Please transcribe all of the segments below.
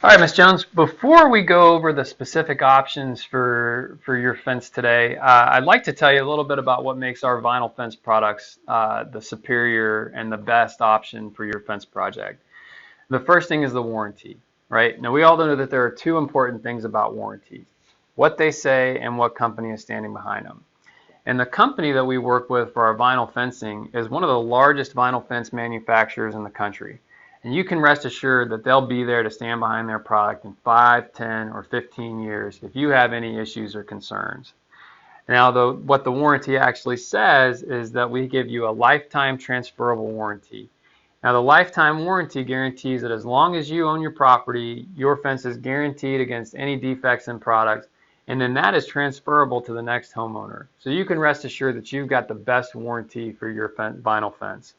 All right, Ms. Jones, before we go over the specific options for your fence today, I'd like to tell you a little bit about what makes our vinyl fence products the superior and the best option for your fence project. The first thing is the warranty, right? Now, we all know that there are two important things about warranties: what they say and what company is standing behind them. And the company that we work with for our vinyl fencing is one of the largest vinyl fence manufacturers in the country. And you can rest assured that they'll be there to stand behind their product in 5, 10, or 15 years if you have any issues or concerns. Now, what the warranty actually says is that we give you a lifetime transferable warranty. Now, the lifetime warranty guarantees that as long as you own your property, your fence is guaranteed against any defects in products, and then that is transferable to the next homeowner. So you can rest assured that you've got the best warranty for your vinyl fence.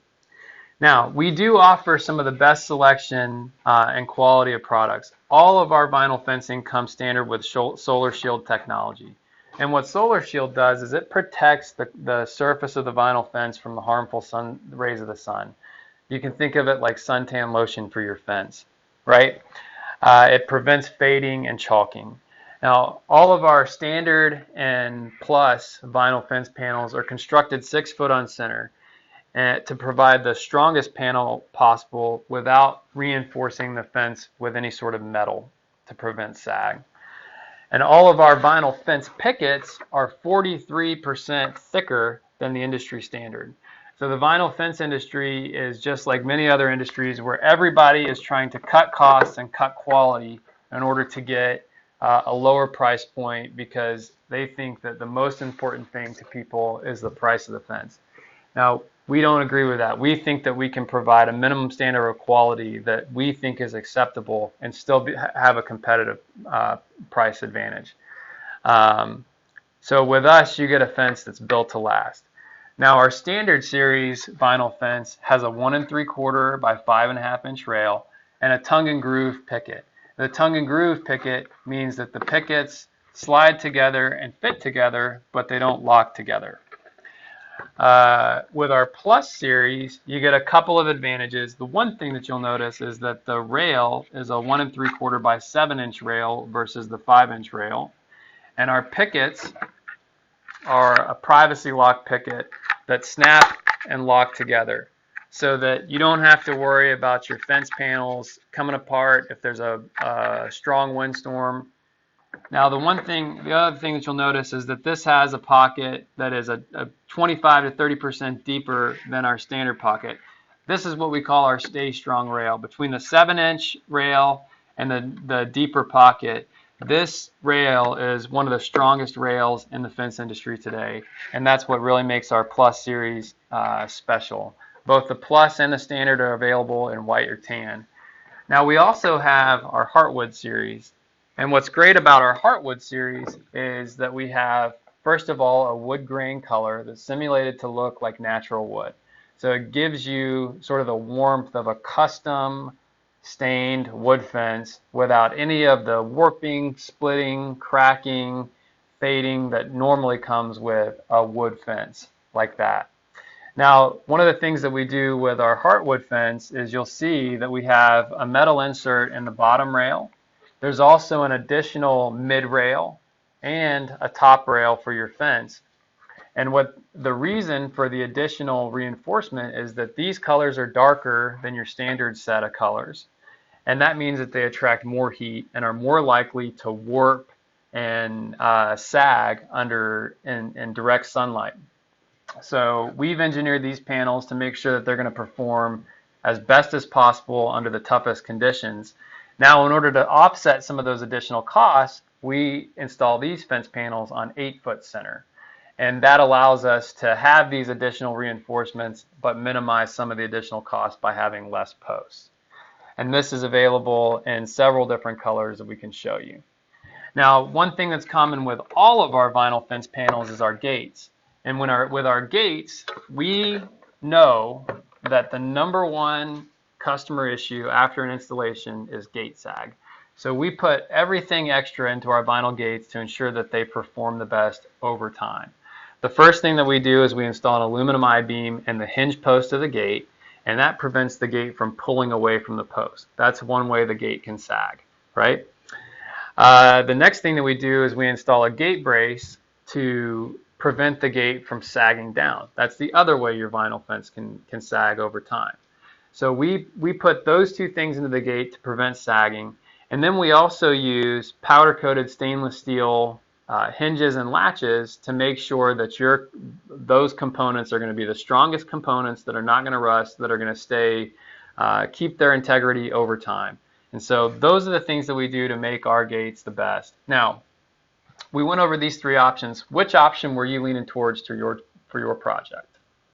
Now, we do offer some of the best selection and quality of products. All of our vinyl fencing comes standard with Solar Shield technology. And what Solar Shield does is it protects the surface of the vinyl fence from the harmful rays of the sun. You can think of it like suntan lotion for your fence, right? It prevents fading and chalking. Now, all of our standard and plus vinyl fence panels are constructed 6 foot on center to provide the strongest panel possible without reinforcing the fence with any sort of metal to prevent sag. And all of our vinyl fence pickets are 43% thicker than the industry standard. So the vinyl fence industry is just like many other industries where everybody is trying to cut costs and cut quality in order to get a lower price point because they think that the most important thing to people is the price of the fence. Now, we don't agree with that. We think that we can provide a minimum standard of quality that we think is acceptable and still have a competitive price advantage. So with us, you get a fence that's built to last. Now, our standard series vinyl fence has a 1 3/4 by 5.5 inch rail and a tongue and groove picket. The tongue and groove picket means that the pickets slide together and fit together, but they don't lock together. With our Plus series, you get a couple of advantages. The one thing that you'll notice is that the rail is a 1 3/4 by 7 inch rail versus the 5 inch rail. And our pickets are a privacy lock picket that snap and lock together so that you don't have to worry about your fence panels coming apart if there's a strong windstorm. Now, the other thing that you'll notice is that this has a pocket that is a 25 to 30% deeper than our standard pocket. This is what we call our Stay Strong rail. Between the 7-inch rail and the deeper pocket, this rail is one of the strongest rails in the fence industry today, and that's what really makes our Plus series special. Both the Plus and the Standard are available in white or tan. Now, we also have our Heartwood series. And what's great about our Heartwood series is that we have, first of all, a wood grain color that's simulated to look like natural wood. So it gives you sort of the warmth of a custom stained wood fence without any of the warping, splitting, cracking, fading that normally comes with a wood fence like that. Now, one of the things that we do with our Heartwood fence is you'll see that we have a metal insert in the bottom rail. There's also an additional mid-rail and a top rail for your fence. And what the reason for the additional reinforcement is that these colors are darker than your standard set of colors. And that means that they attract more heat and are more likely to warp and sag in direct sunlight. So we've engineered these panels to make sure that they're going to perform as best as possible under the toughest conditions. Now, in order to offset some of those additional costs, we install these fence panels on 8-foot center. And that allows us to have these additional reinforcements, but minimize some of the additional costs by having less posts. And this is available in several different colors that we can show you. Now, one thing that's common with all of our vinyl fence panels is our gates. And with our gates, we know that the #1 customer issue after an installation is gate sag. So we put everything extra into our vinyl gates to ensure that they perform the best over time. The first thing that we do is we install an aluminum I-beam in the hinge post of the gate, and that prevents the gate from pulling away from the post. That's one way the gate can sag. right? The next thing that we do is we install a gate brace to prevent the gate from sagging down. That's the other way your vinyl fence can sag over time. So we put those two things into the gate to prevent sagging. And then we also use powder-coated stainless steel hinges and latches to make sure that those components are going to be the strongest components that are not going to rust, that are going to stay, keep their integrity over time. And so those are the things that we do to make our gates the best. Now, we went over these three options. Which option were you leaning towards for your project?